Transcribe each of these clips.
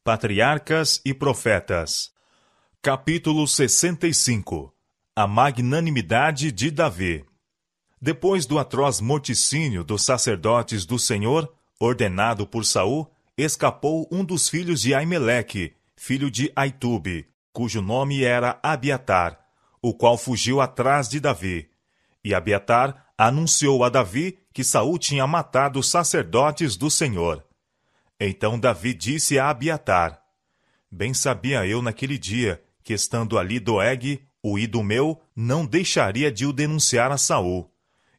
Patriarcas e Profetas. Capítulo 65. A magnanimidade de Davi. Depois do atroz morticínio dos sacerdotes do Senhor, ordenado por Saul, escapou um dos filhos de Aimeleque, filho de Aitube, cujo nome era Abiatar, o qual fugiu atrás de Davi. E Abiatar anunciou a Davi que Saul tinha matado os sacerdotes do Senhor. Então Davi disse a Abiatar: Bem sabia eu naquele dia que, estando ali Doeg, o idumeu, não deixaria de o denunciar a Saul.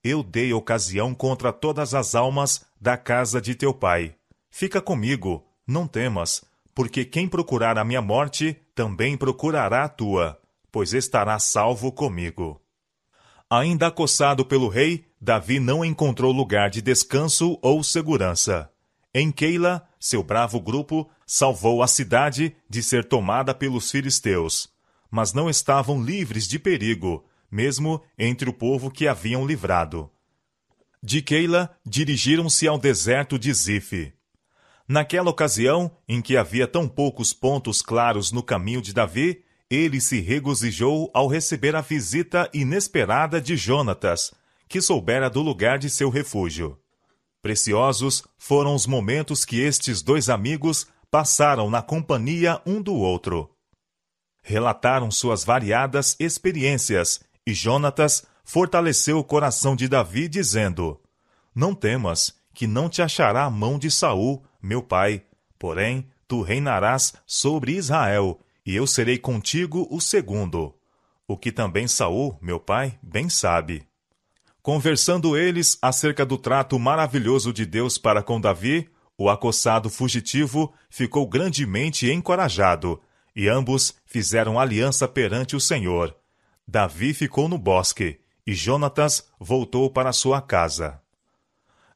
Eu dei ocasião contra todas as almas da casa de teu pai. Fica comigo, não temas, porque quem procurar a minha morte, também procurará a tua, pois estará salvo comigo. Ainda acossado pelo rei, Davi não encontrou lugar de descanso ou segurança. Em Keila, seu bravo grupo salvou a cidade de ser tomada pelos filisteus, mas não estavam livres de perigo, mesmo entre o povo que haviam livrado. De Keila, dirigiram-se ao deserto de Zife. Naquela ocasião, em que havia tão poucos pontos claros no caminho de Davi, ele se regozijou ao receber a visita inesperada de Jonatas, que soubera do lugar de seu refúgio. Preciosos foram os momentos que estes dois amigos passaram na companhia um do outro. Relataram suas variadas experiências, e Jonatas fortaleceu o coração de Davi, dizendo: Não temas, que não te achará a mão de Saul, meu pai, porém tu reinarás sobre Israel, e eu serei contigo o segundo, o que também Saul, meu pai, bem sabe. Conversando eles acerca do trato maravilhoso de Deus para com Davi, o acossado fugitivo ficou grandemente encorajado, e ambos fizeram aliança perante o Senhor. Davi ficou no bosque, e Jonatas voltou para sua casa.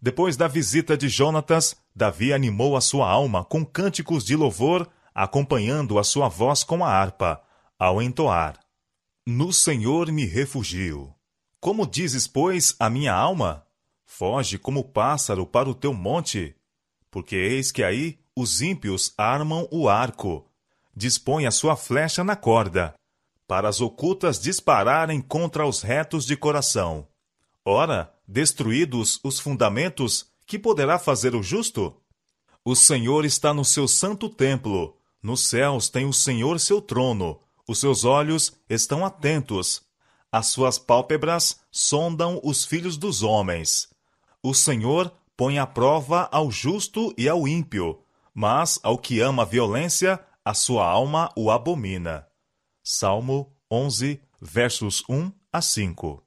Depois da visita de Jonatas, Davi animou a sua alma com cânticos de louvor, acompanhando a sua voz com a harpa, ao entoar: No Senhor me refugio. Como dizes, pois, a minha alma? Foge como pássaro para o teu monte. Porque eis que aí os ímpios armam o arco. Dispõe a sua flecha na corda, para as ocultas dispararem contra os retos de coração. Ora, destruídos os fundamentos, que poderá fazer o justo? O Senhor está no seu santo templo. Nos céus tem o Senhor seu trono. Os seus olhos estão atentos. As suas pálpebras sondam os filhos dos homens. O Senhor põe à prova ao justo e ao ímpio, mas ao que ama a violência, a sua alma o abomina. Salmo 11, versos 1 a 5.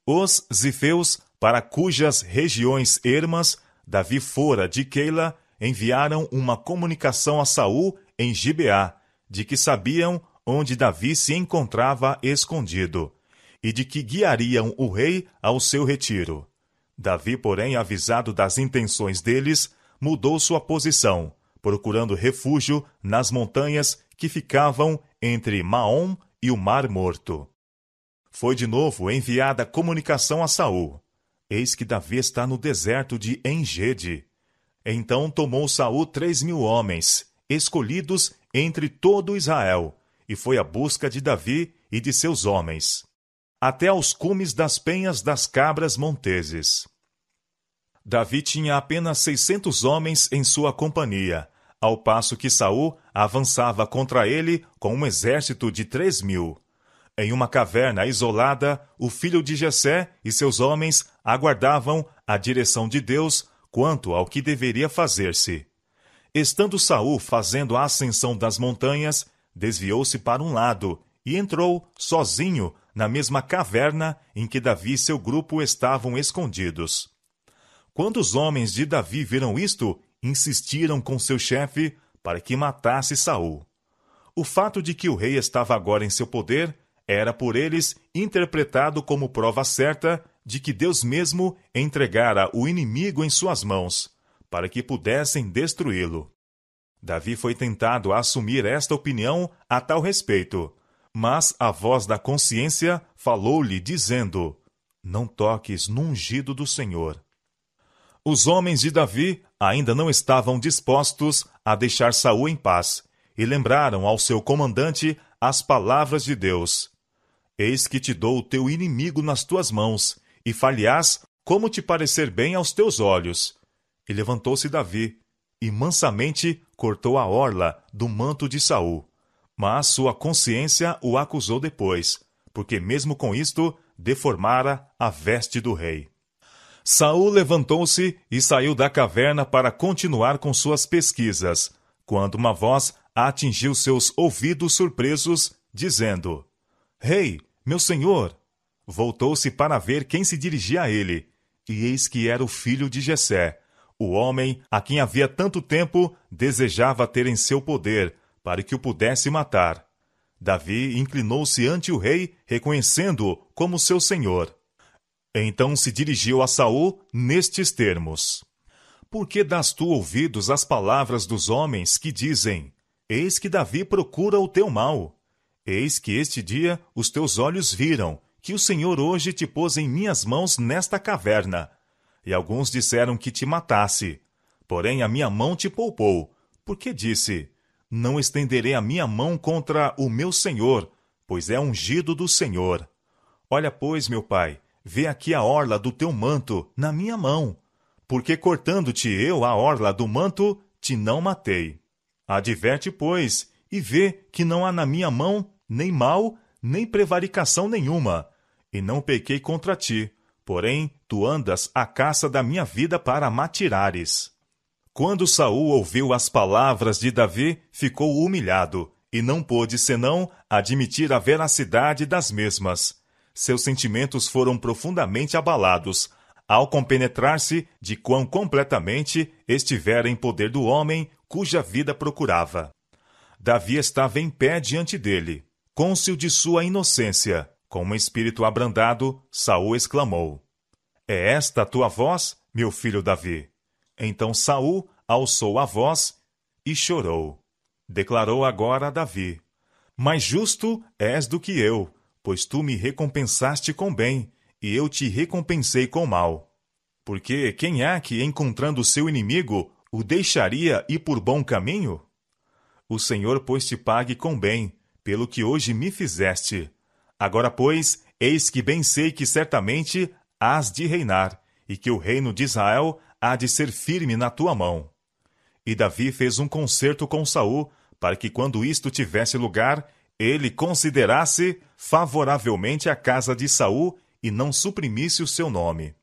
Os zifeus, para cujas regiões ermas Davi fora de Keila, enviaram uma comunicação a Saul em Gibeá, de que sabiam onde Davi se encontrava escondido, e de que guiariam o rei ao seu retiro. Davi, porém, avisado das intenções deles, mudou sua posição, procurando refúgio nas montanhas que ficavam entre Maom e o Mar Morto. Foi de novo enviada comunicação a Saul: Eis que Davi está no deserto de En-Gede. Então tomou Saul 3.000 homens, escolhidos entre todo Israel, e foi à busca de Davi e de seus homens, até aos cumes das penhas das cabras monteses. Davi tinha apenas 600 homens em sua companhia, ao passo que Saul avançava contra ele com um exército de 3.000. Em uma caverna isolada, o filho de Jessé e seus homens aguardavam a direção de Deus quanto ao que deveria fazer-se. Estando Saul fazendo a ascensão das montanhas, desviou-se para um lado e entrou, sozinho, na mesma caverna em que Davi e seu grupo estavam escondidos. Quando os homens de Davi viram isto, insistiram com seu chefe para que matasse Saul. O fato de que o rei estava agora em seu poder era por eles interpretado como prova certa de que Deus mesmo entregara o inimigo em suas mãos, para que pudessem destruí-lo. Davi foi tentado a assumir esta opinião a tal respeito, mas a voz da consciência falou-lhe, dizendo: Não toques no ungido do Senhor. Os homens de Davi ainda não estavam dispostos a deixar Saul em paz, e lembraram ao seu comandante as palavras de Deus. Eis que te dou o teu inimigo nas tuas mãos, e far-lhe-ás como te parecer bem aos teus olhos. E levantou-se Davi, e mansamente cortou a orla do manto de Saul. Mas sua consciência o acusou depois, porque mesmo com isto deformara a veste do rei. Saul levantou-se e saiu da caverna para continuar com suas pesquisas, quando uma voz atingiu seus ouvidos surpresos, dizendo: Rei, meu senhor! Voltou-se para ver quem se dirigia a ele, e eis que era o filho de Jessé, o homem a quem havia tanto tempo desejava ter em seu poder, para que o pudesse matar. Davi inclinou-se ante o rei, reconhecendo-o como seu senhor. Então se dirigiu a Saul nestes termos: Por que dás tu ouvidos às palavras dos homens que dizem: Eis que Davi procura o teu mal? Eis que este dia os teus olhos viram que o Senhor hoje te pôs em minhas mãos nesta caverna. E alguns disseram que te matasse. Porém a minha mão te poupou, porque disse: Não estenderei a minha mão contra o meu Senhor, pois é ungido do Senhor. Olha, pois, meu pai, vê aqui a orla do teu manto na minha mão, porque cortando-te eu a orla do manto, te não matei. Adverte, pois, e vê que não há na minha mão nem mal, nem prevaricação nenhuma, e não pequei contra ti, porém tu andas à caça da minha vida para matirares. Quando Saul ouviu as palavras de Davi, ficou humilhado, e não pôde senão admitir a veracidade das mesmas. Seus sentimentos foram profundamente abalados, ao compenetrar-se de quão completamente estivera em poder do homem cuja vida procurava. Davi estava em pé diante dele, cônscio de sua inocência. Com um espírito abrandado, Saul exclamou: É esta a tua voz, meu filho Davi? Então Saul alçou a voz e chorou. Declarou agora a Davi: Mais justo és do que eu, pois tu me recompensaste com bem, e eu te recompensei com mal. Porque quem há que, encontrando seu inimigo, o deixaria ir por bom caminho? O Senhor, pois, te pague com bem, pelo que hoje me fizeste. Agora, pois, eis que bem sei que certamente hás de reinar, e que o reino de Israel há de ser firme na tua mão. E Davi fez um concerto com Saul, para que quando isto tivesse lugar, ele considerasse favoravelmente a casa de Saul e não suprimisse o seu nome.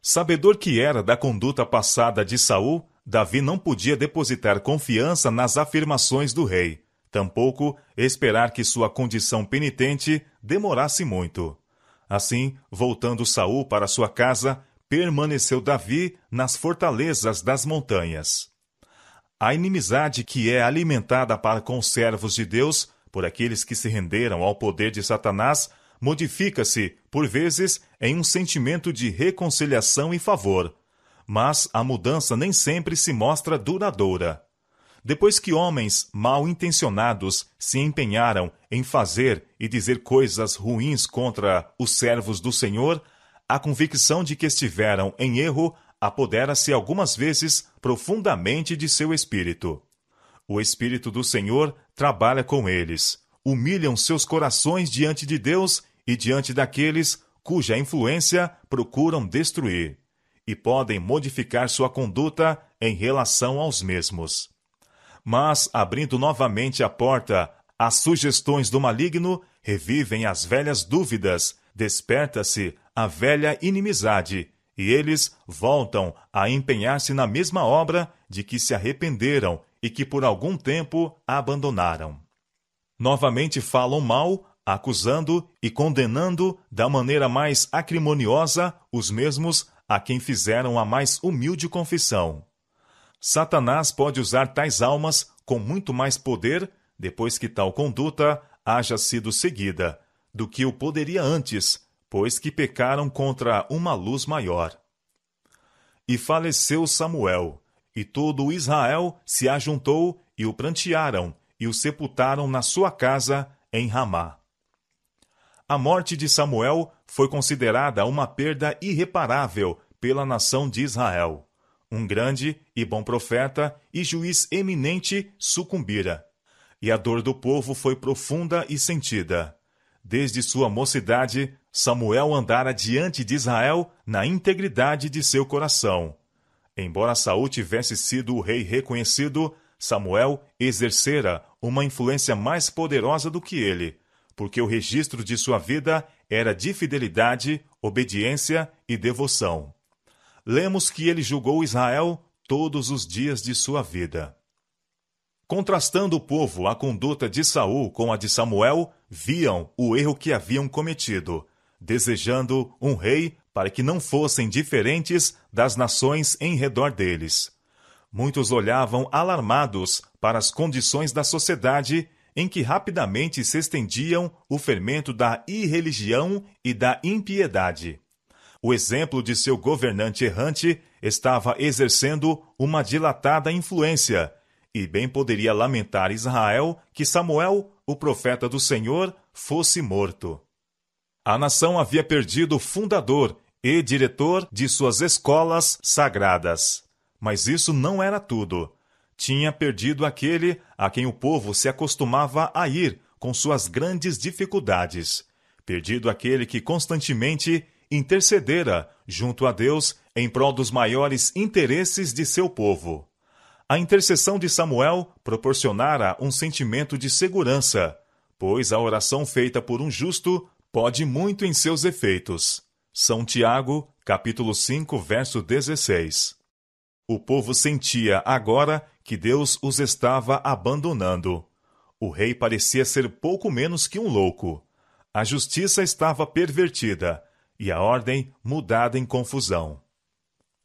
Sabedor que era da conduta passada de Saul, Davi não podia depositar confiança nas afirmações do rei, tampouco esperar que sua condição penitente demorasse muito. Assim, voltando Saul para sua casa, permaneceu Davi nas fortalezas das montanhas. A inimizade que é alimentada para com os servos de Deus, por aqueles que se renderam ao poder de Satanás, modifica-se, por vezes, em um sentimento de reconciliação e favor. Mas a mudança nem sempre se mostra duradoura. Depois que homens mal intencionados se empenharam em fazer e dizer coisas ruins contra os servos do Senhor, a convicção de que estiveram em erro apodera-se algumas vezes profundamente de seu espírito. O Espírito do Senhor trabalha com eles, humilham seus corações diante de Deus e diante daqueles cuja influência procuram destruir, e podem modificar sua conduta em relação aos mesmos. Mas, abrindo novamente a porta às sugestões do maligno, revivem as velhas dúvidas, desperta-se a velha inimizade, e eles voltam a empenhar-se na mesma obra de que se arrependeram e que por algum tempo abandonaram. Novamente falam mal, acusando e condenando da maneira mais acrimoniosa os mesmos a quem fizeram a mais humilde confissão. Satanás pode usar tais almas com muito mais poder, depois que tal conduta haja sido seguida, do que o poderia antes, pois que pecaram contra uma luz maior. E faleceu Samuel, e todo Israel se ajuntou e o prantearam, e o sepultaram na sua casa em Ramá. A morte de Samuel foi considerada uma perda irreparável pela nação de Israel. Um grande e bom profeta e juiz eminente sucumbira, e a dor do povo foi profunda e sentida. Desde sua mocidade, Samuel andara diante de Israel na integridade de seu coração. Embora Saul tivesse sido o rei reconhecido, Samuel exercera uma influência mais poderosa do que ele, porque o registro de sua vida era de fidelidade, obediência e devoção. Lemos que ele julgou Israel todos os dias de sua vida. Contrastando o povo a conduta de Saul com a de Samuel, viam o erro que haviam cometido, desejando um rei para que não fossem diferentes das nações em redor deles. Muitos olhavam alarmados para as condições da sociedade em que rapidamente se estendiam o fermento da irreligião e da impiedade. O exemplo de seu governante errante estava exercendo uma dilatada influência, e bem poderia lamentar Israel que Samuel, o profeta do Senhor, fosse morto. A nação havia perdido o fundador e diretor de suas escolas sagradas. Mas isso não era tudo. Tinha perdido aquele a quem o povo se acostumava a ir com suas grandes dificuldades. Perdido aquele que constantemente intercedera junto a Deus em prol dos maiores interesses de seu povo. A intercessão de Samuel proporcionara um sentimento de segurança, pois a oração feita por um justo pode muito em seus efeitos. São Tiago, capítulo 5, verso 16. O povo sentia agora que Deus os estava abandonando. O rei parecia ser pouco menos que um louco. A justiça estava pervertida e a ordem mudada em confusão.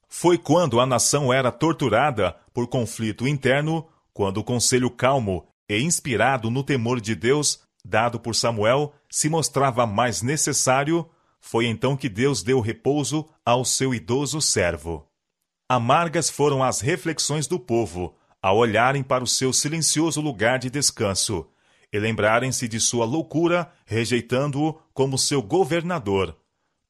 Foi quando a nação era torturada por conflito interno, quando o conselho calmo e inspirado no temor de Deus, dado por Samuel, se mostrava mais necessário, foi então que Deus deu repouso ao seu idoso servo. Amargas foram as reflexões do povo, ao olharem para o seu silencioso lugar de descanso, e lembrarem-se de sua loucura, rejeitando-o como seu governador,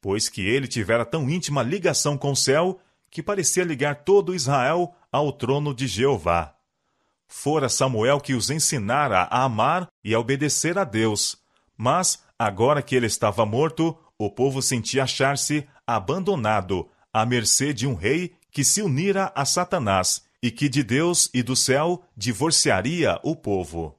pois que ele tivera tão íntima ligação com o céu, que parecia ligar todo Israel ao trono de Jeová. Fora Samuel que os ensinara a amar e a obedecer a Deus, mas, agora que ele estava morto, o povo sentia achar-se abandonado, à mercê de um rei que se unira a Satanás e que de Deus e do céu divorciaria o povo.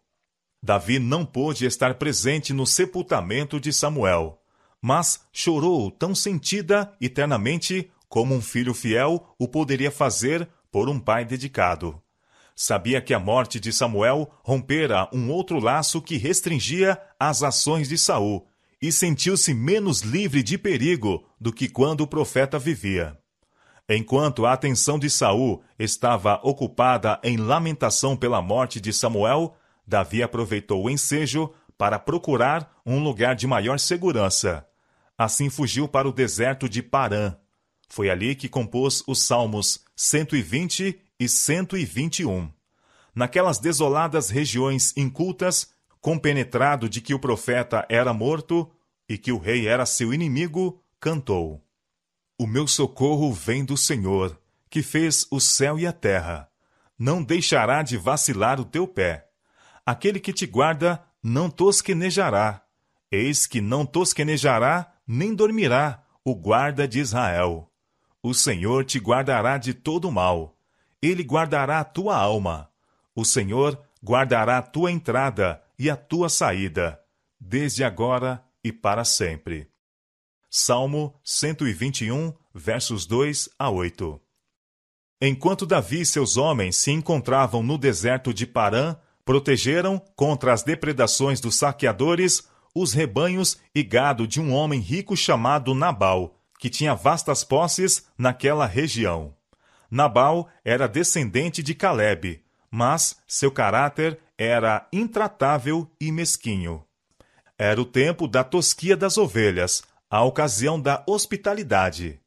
Davi não pôde estar presente no sepultamento de Samuel, mas chorou tão sentida eternamente como um filho fiel o poderia fazer por um pai dedicado. Sabia que a morte de Samuel rompera um outro laço que restringia as ações de Saul, e sentiu-se menos livre de perigo do que quando o profeta vivia. Enquanto a atenção de Saul estava ocupada em lamentação pela morte de Samuel, Davi aproveitou o ensejo para procurar um lugar de maior segurança. Assim fugiu para o deserto de Parã. Foi ali que compôs os Salmos 120 e 121. Naquelas desoladas regiões incultas, compenetrado de que o profeta era morto e que o rei era seu inimigo, cantou: O meu socorro vem do Senhor, que fez o céu e a terra. Não deixará de vacilar o teu pé. Aquele que te guarda não tosquenejará. Eis que não tosquenejará, nem dormirá, o guarda de Israel. O Senhor te guardará de todo mal. Ele guardará a tua alma. O Senhor guardará a tua entrada e a tua saída, desde agora e para sempre. Salmo 121, versos 2 a 8. Enquanto Davi e seus homens se encontravam no deserto de Parã, protegeram, contra as depredações dos saqueadores, os rebanhos e gado de um homem rico chamado Nabal, que tinha vastas posses naquela região. Nabal era descendente de Calebe, mas seu caráter era intratável e mesquinho. Era o tempo da tosquia das ovelhas, a ocasião da hospitalidade.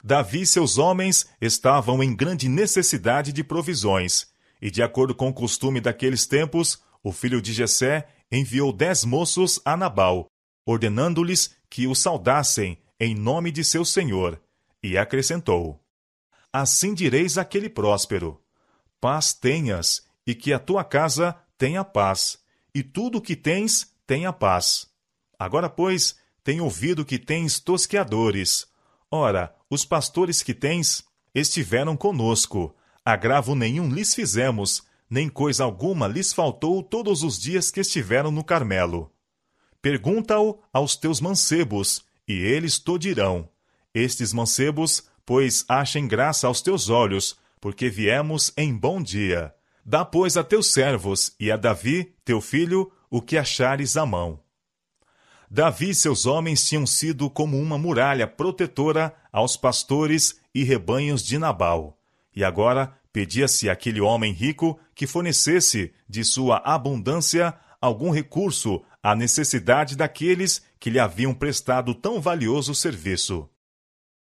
Davi e seus homens estavam em grande necessidade de provisões, e de acordo com o costume daqueles tempos, o filho de Jessé enviou 10 moços a Nabal, ordenando-lhes que o saudassem em nome de seu senhor. e acrescentou: assim direis àquele próspero: paz tenhas, e que a tua casa tenha paz, e tudo o que tens tenha paz. Agora, pois, tenho ouvido que tens tosqueadores. Ora, os pastores que tens estiveram conosco. Agravo nenhum lhes fizemos, nem coisa alguma lhes faltou todos os dias que estiveram no Carmelo. Pergunta-o aos teus mancebos, e eles te dirão. Estes mancebos, pois, achem graça aos teus olhos, porque viemos em bom dia. Dá, pois, a teus servos e a Davi, teu filho, o que achares à mão. Davi e seus homens tinham sido como uma muralha protetora aos pastores e rebanhos de Nabal. E agora pedia-se àquele homem rico que fornecesse de sua abundância algum recurso à necessidade daqueles que lhe haviam prestado tão valioso serviço.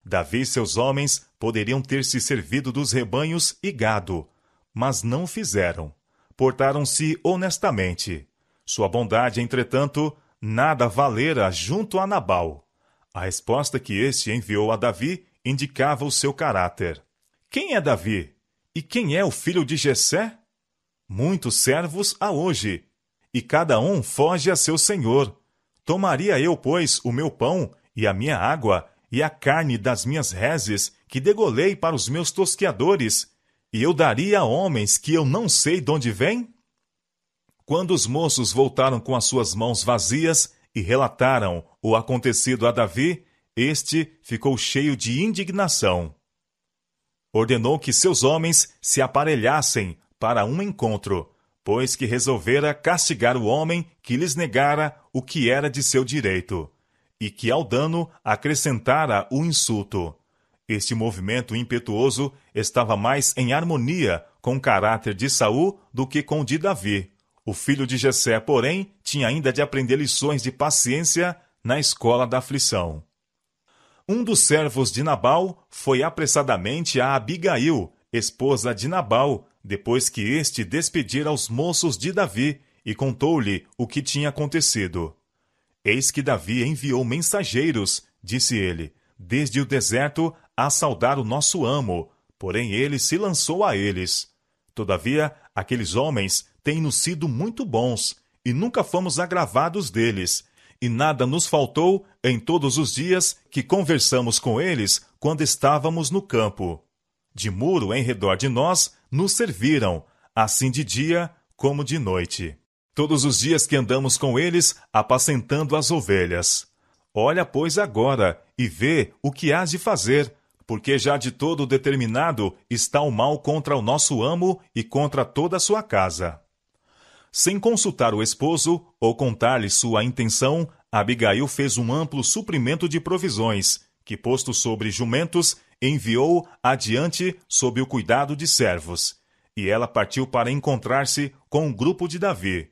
Davi e seus homens poderiam ter se servido dos rebanhos e gado, mas não fizeram. Portaram-se honestamente. Sua bondade, entretanto, nada valera junto a Nabal. A resposta que este enviou a Davi indicava o seu caráter. Quem é Davi? E quem é o filho de Jessé? Muitos servos há hoje, e cada um foge a seu senhor. Tomaria eu, pois, o meu pão e a minha água e a carne das minhas reses que degolei para os meus tosqueadores, e eu daria a homens que eu não sei de onde vêm? Quando os moços voltaram com as suas mãos vazias e relataram o acontecido a Davi, este ficou cheio de indignação. Ordenou que seus homens se aparelhassem para um encontro, pois que resolvera castigar o homem que lhes negara o que era de seu direito, e que ao dano acrescentara o insulto. Este movimento impetuoso estava mais em harmonia com o caráter de Saul do que com o de Davi. O filho de Jessé, porém, tinha ainda de aprender lições de paciência na escola da aflição. Um dos servos de Nabal foi apressadamente a Abigail, esposa de Nabal, depois que este despedira os moços de Davi e contou-lhe o que tinha acontecido. Eis que Davi enviou mensageiros, disse ele, desde o deserto a saudar o nosso amo, porém ele se lançou a eles. Todavia, aqueles homens têm-nos sido muito bons, e nunca fomos agravados deles, e nada nos faltou em todos os dias que conversamos com eles quando estávamos no campo. De muro em redor de nós nos serviram, assim de dia como de noite. Todos os dias que andamos com eles, apacentando as ovelhas. Olha, pois, agora, e vê o que hás de fazer, porque já de todo determinado está o mal contra o nosso amo e contra toda a sua casa. Sem consultar o esposo ou contar-lhe sua intenção, Abigail fez um amplo suprimento de provisões, que, posto sobre jumentos, enviou adiante sob o cuidado de servos. E ela partiu para encontrar-se com um grupo de Davi.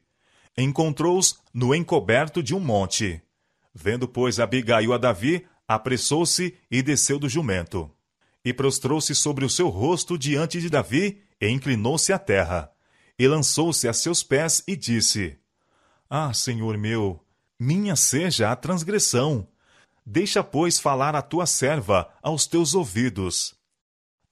Encontrou-os no encoberto de um monte. Vendo, pois, Abigail a Davi, apressou-se e desceu do jumento. E prostrou-se sobre o seu rosto diante de Davi e inclinou-se à terra. E lançou-se a seus pés e disse: Ah, Senhor meu, minha seja a transgressão. Deixa, pois, falar a tua serva aos teus ouvidos.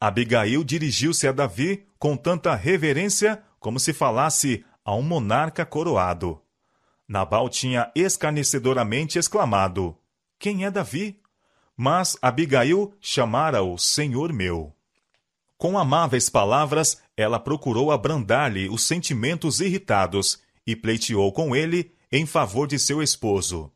Abigail dirigiu-se a Davi com tanta reverência como se falasse a um monarca coroado. Nabal tinha escarnecedoramente exclamado: Quem é Davi? Mas Abigail chamara-o Senhor meu. Com amáveis palavras, ela procurou abrandar-lhe os sentimentos irritados e pleiteou com ele em favor de seu esposo.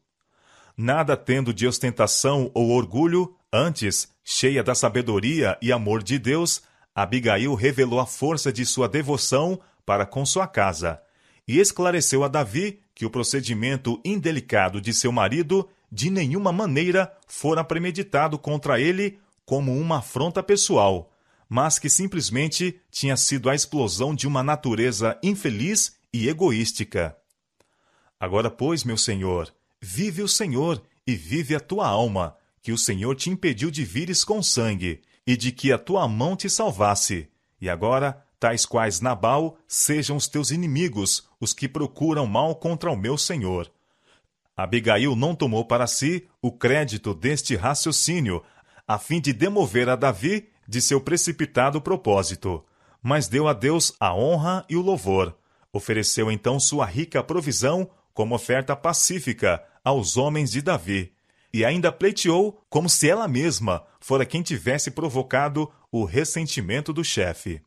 Nada tendo de ostentação ou orgulho, antes, cheia da sabedoria e amor de Deus, Abigail revelou a força de sua devoção para com sua casa, e esclareceu a Davi que o procedimento indelicado de seu marido de nenhuma maneira fora premeditado contra ele como uma afronta pessoal, mas que simplesmente tinha sido a explosão de uma natureza infeliz e egoística. Agora, pois, meu senhor, vive o Senhor e vive a tua alma, que o Senhor te impediu de vires com sangue, e de que a tua mão te salvasse. E agora, tais quais Nabal, sejam os teus inimigos, os que procuram mal contra o meu senhor. Abigail não tomou para si o crédito deste raciocínio, a fim de demover a Davi de seu precipitado propósito, mas deu a Deus a honra e o louvor. Ofereceu então sua rica provisão como oferta pacífica aos homens de Davi, e ainda pleiteou como se ela mesma fora quem tivesse provocado o ressentimento do chefe.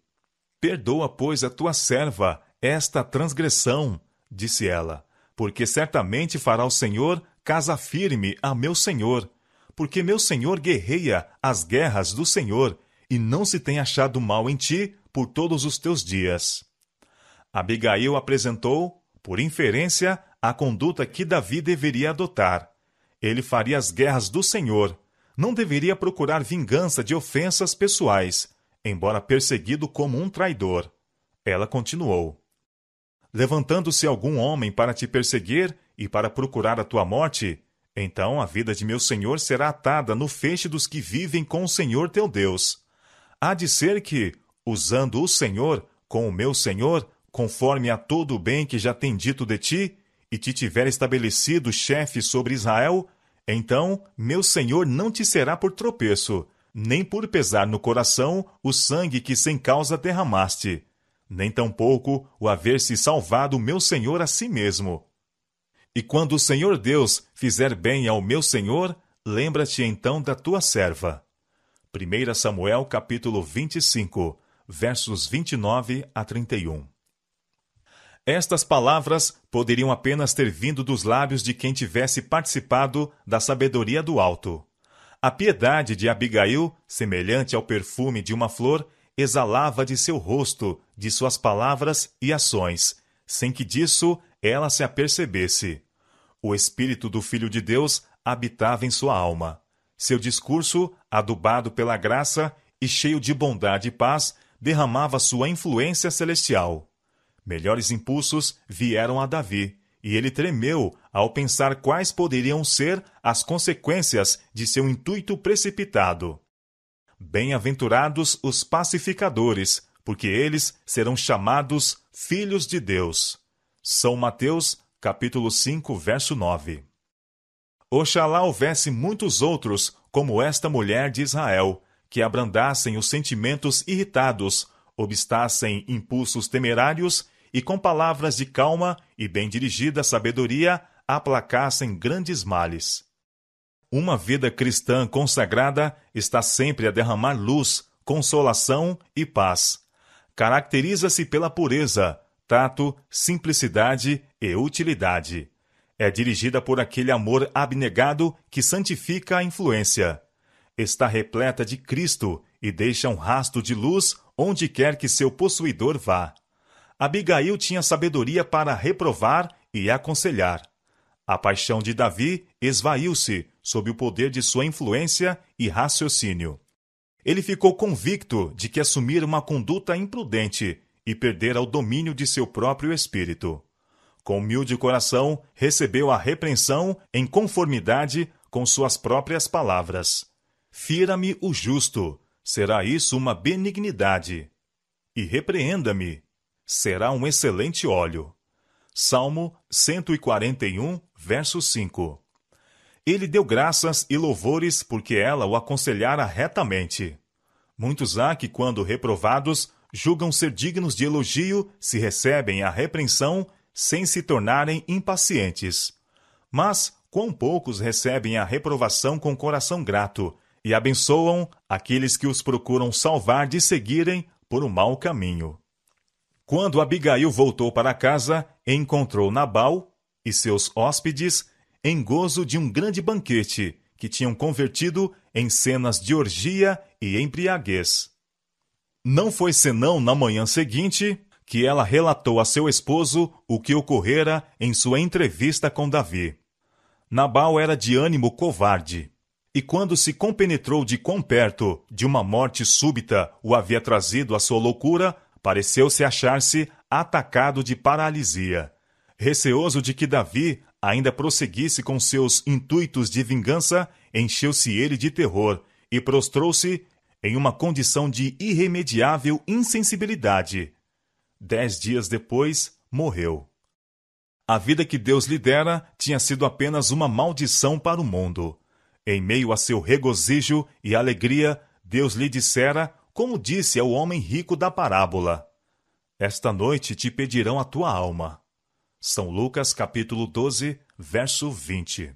Perdoa, pois, a tua serva esta transgressão, disse ela, porque certamente fará o Senhor casa firme a meu senhor, porque meu senhor guerreia as guerras do Senhor, e não se tem achado mal em ti por todos os teus dias. Abigail apresentou, por inferência, a conduta que Davi deveria adotar. Ele faria as guerras do Senhor, não deveria procurar vingança de ofensas pessoais, embora perseguido como um traidor. Ela continuou: levantando-se algum homem para te perseguir e para procurar a tua morte, então a vida de meu senhor será atada no feixe dos que vivem com o Senhor teu Deus. Há de ser que, usando o Senhor com o meu senhor, conforme a todo o bem que já tem dito de ti, e te tiver estabelecido chefe sobre Israel, então meu senhor não te será por tropeço, nem por pesar no coração o sangue que sem causa derramaste, nem tampouco o haver-se salvado meu senhor a si mesmo. E quando o Senhor Deus fizer bem ao meu senhor, lembra-te então da tua serva. 1 Samuel capítulo 25, versos 29 a 31. Estas palavras poderiam apenas ter vindo dos lábios de quem tivesse participado da sabedoria do alto. A piedade de Abigail, semelhante ao perfume de uma flor, exalava de seu rosto, de suas palavras e ações, sem que disso ela se apercebesse. O Espírito do Filho de Deus habitava em sua alma. Seu discurso, adubado pela graça e cheio de bondade e paz, derramava sua influência celestial. Melhores impulsos vieram a Davi, e ele tremeu ao pensar quais poderiam ser as consequências de seu intuito precipitado. Bem-aventurados os pacificadores, porque eles serão chamados filhos de Deus. São Mateus, capítulo 5, verso 9. Oxalá houvesse muitos outros como esta mulher de Israel, que abrandassem os sentimentos irritados, obstassem impulsos temerários e com palavras de calma e bem dirigida sabedoria aplacassem grandes males. Uma vida cristã consagrada está sempre a derramar luz, consolação e paz. Caracteriza-se pela pureza, tato, simplicidade e utilidade. É dirigida por aquele amor abnegado que santifica a influência. Está repleta de Cristo e deixa um rastro de luz onde quer que seu possuidor vá. Abigail tinha sabedoria para reprovar e aconselhar. A paixão de Davi esvaiu-se sob o poder de sua influência e raciocínio. Ele ficou convicto de que assumira uma conduta imprudente e perdera o domínio de seu próprio espírito. Com humilde coração, recebeu a repreensão em conformidade com suas próprias palavras. Fira-me o justo, será isso uma benignidade. E repreenda-me, será um excelente óleo. Salmo 141, verso 5. Ele deu graças e louvores porque ela o aconselhara retamente. Muitos há que, quando reprovados, julgam ser dignos de elogio se recebem a repreensão sem se tornarem impacientes. Mas quão poucos recebem a reprovação com coração grato e abençoam aqueles que os procuram salvar de seguirem por um mau caminho. Quando Abigail voltou para casa, encontrou Nabal e seus hóspedes em gozo de um grande banquete que tinham convertido em cenas de orgia e embriaguez. Não foi senão na manhã seguinte que ela relatou a seu esposo o que ocorrera em sua entrevista com Davi. Nabal era de ânimo covarde, e quando se compenetrou de quão perto de uma morte súbita o havia trazido a sua loucura, pareceu-se achar-se atacado de paralisia. Receoso de que Davi ainda prosseguisse com seus intuitos de vingança, encheu-se ele de terror e prostrou-se em uma condição de irremediável insensibilidade. 10 dias depois, morreu. A vida que Deus lhe dera tinha sido apenas uma maldição para o mundo. Em meio a seu regozijo e alegria, Deus lhe dissera, como disse ao homem rico da parábola: esta noite te pedirão a tua alma. São Lucas, capítulo 12, verso 20.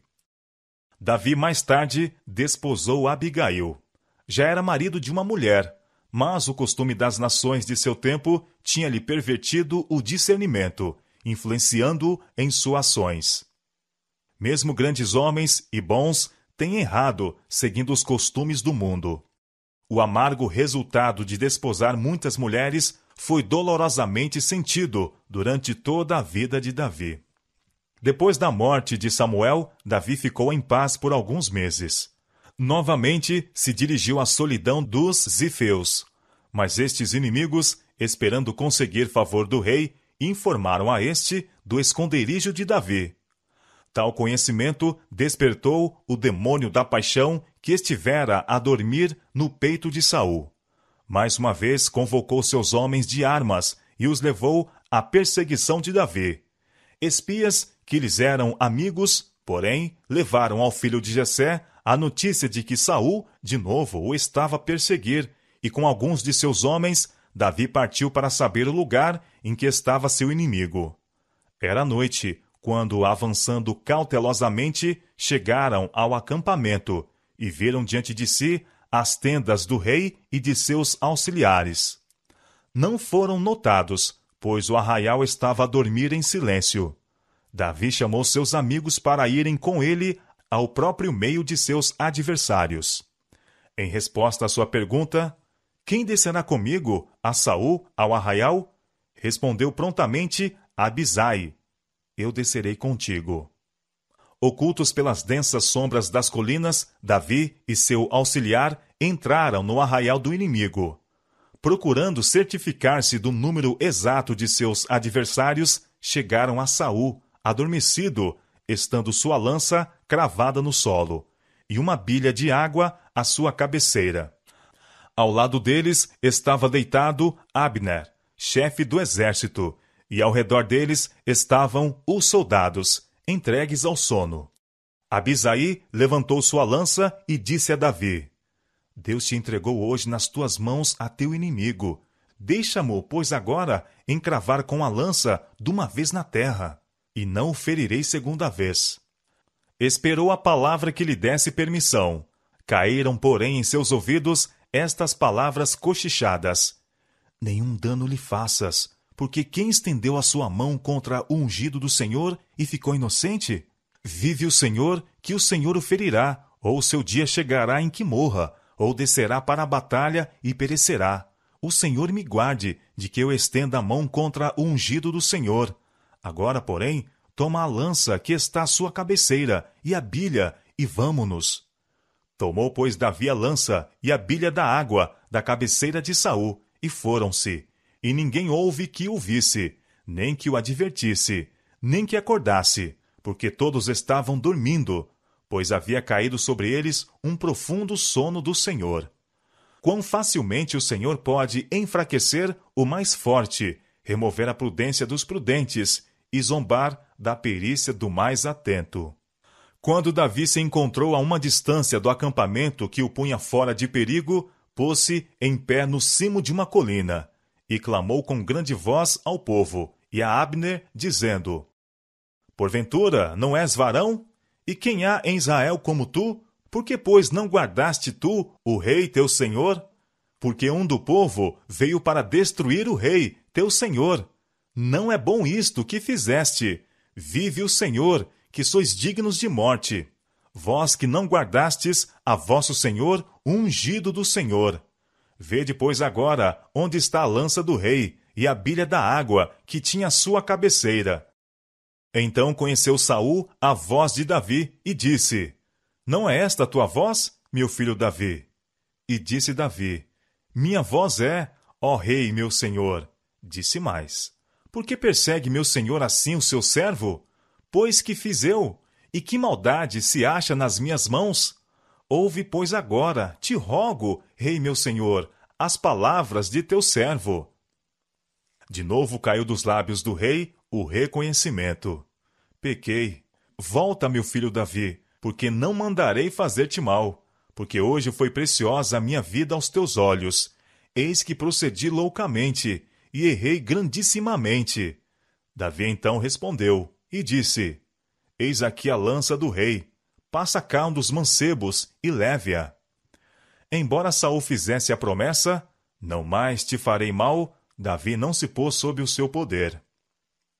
Davi, mais tarde, desposou Abigail. Já era marido de uma mulher, mas o costume das nações de seu tempo tinha-lhe pervertido o discernimento, influenciando-o em suas ações. Mesmo grandes homens e bons têm errado, seguindo os costumes do mundo. O amargo resultado de desposar muitas mulheres foi dolorosamente sentido durante toda a vida de Davi. Depois da morte de Samuel, Davi ficou em paz por alguns meses. Novamente se dirigiu à solidão dos zifeus, mas estes inimigos, esperando conseguir favor do rei, informaram a este do esconderijo de Davi. Tal conhecimento despertou o demônio da paixão que estivera a dormir no peito de Saul. Mais uma vez convocou seus homens de armas e os levou à perseguição de Davi. Espias que lhes eram amigos, porém, levaram ao filho de Jessé a notícia de que Saul, de novo, o estava a perseguir, e com alguns de seus homens, Davi partiu para saber o lugar em que estava seu inimigo. Era noite, quando, avançando cautelosamente, chegaram ao acampamento e viram diante de si as tendas do rei e de seus auxiliares. Não foram notados, pois o arraial estava a dormir em silêncio. Davi chamou seus amigos para irem com ele ao próprio meio de seus adversários. Em resposta à sua pergunta, quem descerá comigo a Saul ao arraial? Respondeu prontamente Abisai: eu descerei contigo. Ocultos pelas densas sombras das colinas, Davi e seu auxiliar entraram no arraial do inimigo. Procurando certificar-se do número exato de seus adversários, chegaram a Saul, adormecido, estando sua lança cravada no solo, e uma bilha de água à sua cabeceira. Ao lado deles estava deitado Abner, chefe do exército, e ao redor deles estavam os soldados, entregues ao sono. Abisai levantou sua lança e disse a Davi: Deus te entregou hoje nas tuas mãos a teu inimigo. Deixa-mo, pois, agora encravar com a lança de uma vez na terra, e não o ferirei segunda vez. Esperou a palavra que lhe desse permissão. Caíram, porém, em seus ouvidos estas palavras cochichadas: nenhum dano lhe faças, porque quem estendeu a sua mão contra o ungido do Senhor e ficou inocente? Vive o Senhor, que o Senhor o ferirá, ou o seu dia chegará em que morra, ou descerá para a batalha e perecerá. O Senhor me guarde de que eu estenda a mão contra o ungido do Senhor. Agora, porém, toma a lança que está à sua cabeceira e a bilha, e vamo-nos. Tomou, pois, Davi a lança e a bilha da água da cabeceira de Saul, e foram-se. E ninguém houve que o visse, nem que o advertisse, nem que acordasse, porque todos estavam dormindo, pois havia caído sobre eles um profundo sono do Senhor. Quão facilmente o Senhor pode enfraquecer o mais forte, remover a prudência dos prudentes e zombar da perícia do mais atento. Quando Davi se encontrou a uma distância do acampamento que o punha fora de perigo, pôs-se em pé no cimo de uma colina, e clamou com grande voz ao povo, e a Abner, dizendo: Porventura, não és varão? E quem há em Israel como tu? Por que, pois, não guardaste tu o rei teu senhor? Porque um do povo veio para destruir o rei, teu senhor. Não é bom isto que fizeste. Vive o Senhor, que sois dignos de morte. Vós que não guardastes a vosso senhor, o ungido do Senhor. Vede, pois, agora onde está a lança do rei e a bilha da água que tinha a sua cabeceira. Então conheceu Saul a voz de Davi e disse: Não é esta a tua voz, meu filho Davi? E disse Davi: Minha voz é, ó rei, meu senhor. Disse mais: Por que persegue meu senhor assim o seu servo? Pois que fiz eu? E que maldade se acha nas minhas mãos? Ouve, pois, agora, te rogo, rei meu senhor, as palavras de teu servo. De novo caiu dos lábios do rei o reconhecimento. Pequei. Volta, meu filho Davi, porque não mandarei fazer-te mal, porque hoje foi preciosa a minha vida aos teus olhos. Eis que procedi loucamente, e errei grandissimamente. Davi então respondeu, e disse, Eis aqui a lança do rei, passa cá um dos mancebos, e leve-a. Embora Saul fizesse a promessa, não mais te farei mal, Davi não se pôs sob o seu poder.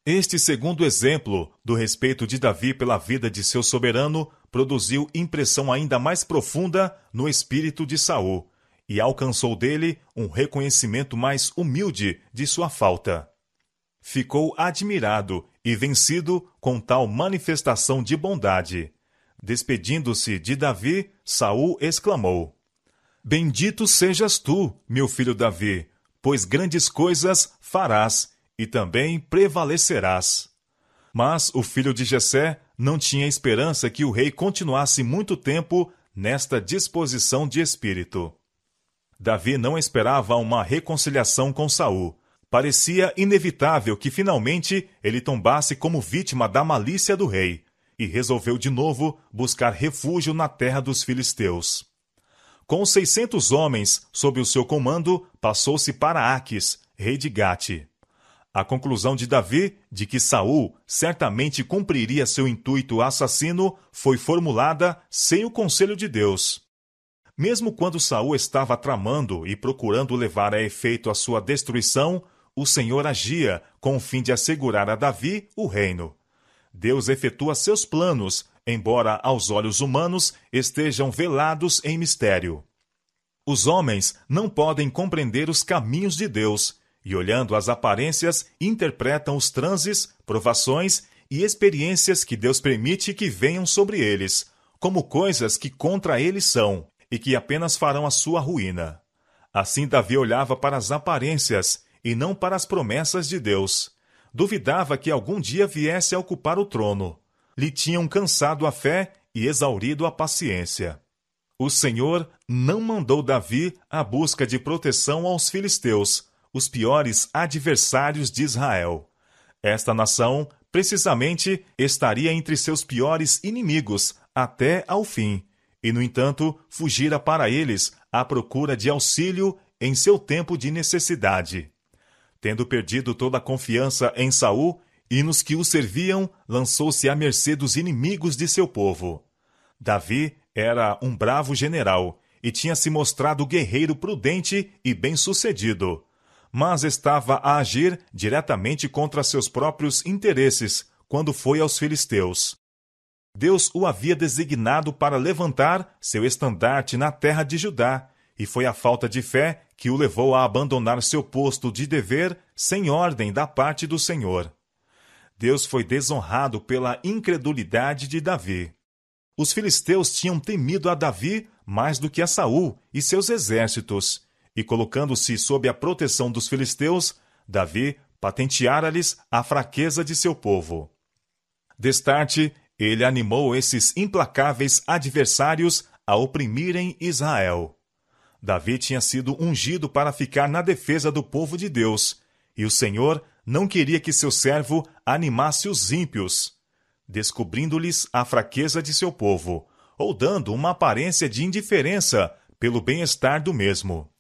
Este segundo exemplo do respeito de Davi pela vida de seu soberano produziu impressão ainda mais profunda no espírito de Saul, e alcançou dele um reconhecimento mais humilde de sua falta. Ficou admirado e vencido com tal manifestação de bondade. Despedindo-se de Davi, Saul exclamou, Bendito sejas tu, meu filho Davi, pois grandes coisas farás, e também prevalecerás. Mas o filho de Jessé não tinha esperança que o rei continuasse muito tempo nesta disposição de espírito. Davi não esperava uma reconciliação com Saul. Parecia inevitável que finalmente ele tombasse como vítima da malícia do rei, e resolveu de novo buscar refúgio na terra dos filisteus. Com 600 homens sob o seu comando, passou-se para Aquis, rei de Gate. A conclusão de Davi de que Saul certamente cumpriria seu intuito assassino foi formulada sem o conselho de Deus. Mesmo quando Saul estava tramando e procurando levar a efeito a sua destruição, o Senhor agia com o fim de assegurar a Davi o reino. Deus efetua seus planos, embora aos olhos humanos estejam velados em mistério. Os homens não podem compreender os caminhos de Deus, e olhando as aparências, interpretam os transes, provações e experiências que Deus permite que venham sobre eles, como coisas que contra eles são, e que apenas farão a sua ruína. Assim Davi olhava para as aparências, e não para as promessas de Deus. Duvidava que algum dia viesse a ocupar o trono. Lhe tinham cansado a fé e exaurido a paciência. O Senhor não mandou Davi à busca de proteção aos filisteus, os piores adversários de Israel. Esta nação, precisamente, estaria entre seus piores inimigos até ao fim, e, no entanto, fugira para eles à procura de auxílio em seu tempo de necessidade. Tendo perdido toda a confiança em Saul e nos que o serviam, lançou-se à mercê dos inimigos de seu povo. Davi era um bravo general e tinha se mostrado guerreiro prudente e bem-sucedido, mas estava a agir diretamente contra seus próprios interesses quando foi aos filisteus. Deus o havia designado para levantar seu estandarte na terra de Judá, e foi a falta de fé que o levou a abandonar seu posto de dever sem ordem da parte do Senhor. Deus foi desonrado pela incredulidade de Davi. Os filisteus tinham temido a Davi mais do que a Saul e seus exércitos, e colocando-se sob a proteção dos filisteus, Davi patenteara-lhes a fraqueza de seu povo. Destarte, ele animou esses implacáveis adversários a oprimirem Israel. Davi tinha sido ungido para ficar na defesa do povo de Deus, e o Senhor não queria que seu servo animasse os ímpios, descobrindo-lhes a fraqueza de seu povo, ou dando uma aparência de indiferença pelo bem-estar do mesmo.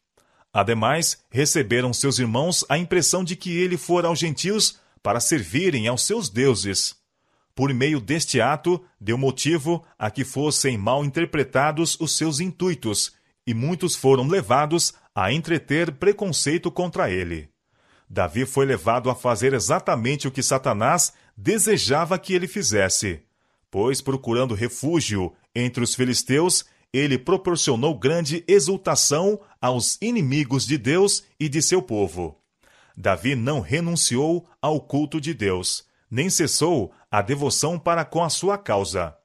Ademais, receberam seus irmãos a impressão de que ele fora aos gentios para servirem aos seus deuses. Por meio deste ato, deu motivo a que fossem mal interpretados os seus intuitos, e muitos foram levados a entreter preconceito contra ele. Davi foi levado a fazer exatamente o que Satanás desejava que ele fizesse, pois, procurando refúgio entre os filisteus, ele proporcionou grande exultação aos inimigos de Deus e de seu povo. Davi não renunciou ao culto de Deus, nem cessou a devoção para com a sua causa,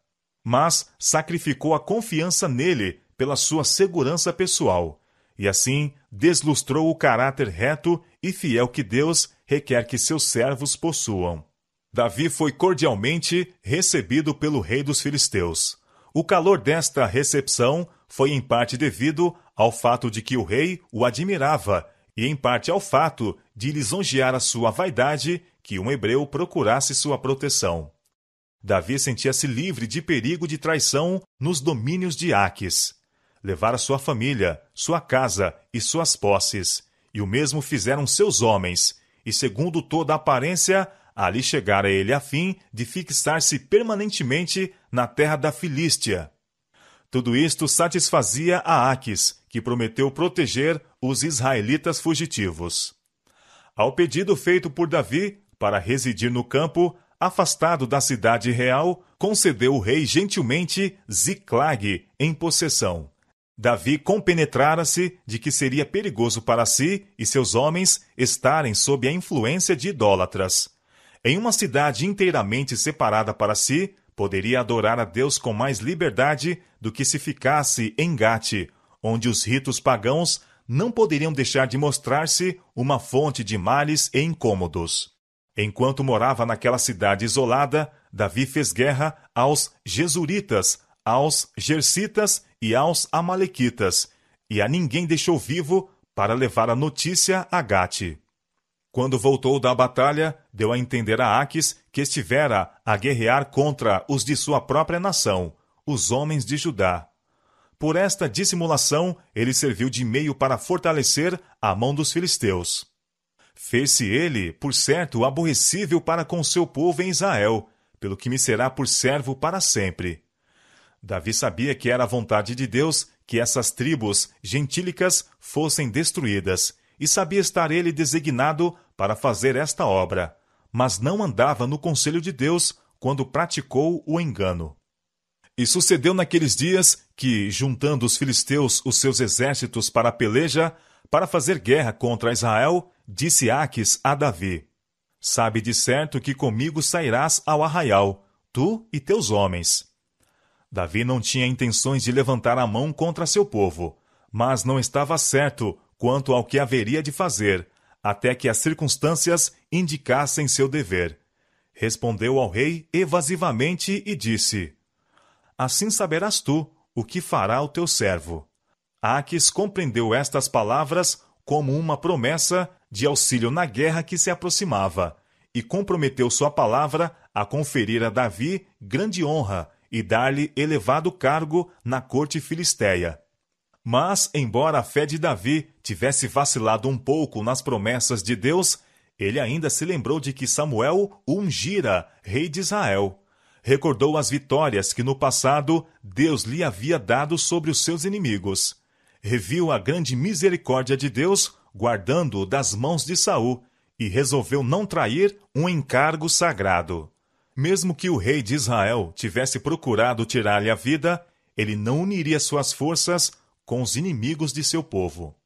mas sacrificou a confiança nele pela sua segurança pessoal, e assim deslustrou o caráter reto e fiel que Deus requer que seus servos possuam. Davi foi cordialmente recebido pelo rei dos filisteus. O calor desta recepção foi em parte devido ao fato de que o rei o admirava e em parte ao fato de lisonjear a sua vaidade que um hebreu procurasse sua proteção. Davi sentia-se livre de perigo de traição nos domínios de Aquis. Levara sua família, sua casa e suas posses, e o mesmo fizeram seus homens, e segundo toda a aparência, ali chegara ele a fim de fixar-se permanentemente na terra da Filístia. Tudo isto satisfazia a Aquis, que prometeu proteger os israelitas fugitivos. Ao pedido feito por Davi para residir no campo, afastado da cidade real, concedeu o rei gentilmente Ziclag em possessão. Davi compenetrara-se de que seria perigoso para si e seus homens estarem sob a influência de idólatras. Em uma cidade inteiramente separada para si, poderia adorar a Deus com mais liberdade do que se ficasse em Gate, onde os ritos pagãos não poderiam deixar de mostrar-se uma fonte de males e incômodos. Enquanto morava naquela cidade isolada, Davi fez guerra aos Gesuritas, aos Gersitas e aos Amalequitas, e a ninguém deixou vivo para levar a notícia a Gate. Quando voltou da batalha, deu a entender a Aquis que estivera a guerrear contra os de sua própria nação, os homens de Judá. Por esta dissimulação, ele serviu de meio para fortalecer a mão dos filisteus. Fez-se ele, por certo, aborrecível para com seu povo em Israel, pelo que me será por servo para sempre. Davi sabia que era a vontade de Deus que essas tribos gentílicas fossem destruídas, e sabia estar ele designado para fazer esta obra, mas não andava no conselho de Deus quando praticou o engano. E sucedeu naqueles dias que, juntando os filisteus os seus exércitos para a peleja, para fazer guerra contra Israel, disse Aquis a Davi: Sabe de certo que comigo sairás ao arraial, tu e teus homens. Davi não tinha intenções de levantar a mão contra seu povo, mas não estava certo quanto ao que haveria de fazer, até que as circunstâncias indicassem seu dever. Respondeu ao rei evasivamente e disse: Assim saberás tu o que fará o teu servo. Aquis compreendeu estas palavras como uma promessa de auxílio na guerra que se aproximava, e comprometeu sua palavra a conferir a Davi grande honra e dar-lhe elevado cargo na corte filisteia. Mas, embora a fé de Davi tivesse vacilado um pouco nas promessas de Deus, ele ainda se lembrou de que Samuel o ungira rei de Israel. Recordou as vitórias que no passado Deus lhe havia dado sobre os seus inimigos. Reviu a grande misericórdia de Deus, guardando-o das mãos de Saul, e resolveu não trair um encargo sagrado. Mesmo que o rei de Israel tivesse procurado tirar-lhe a vida, ele não uniria suas forças com os inimigos de seu povo.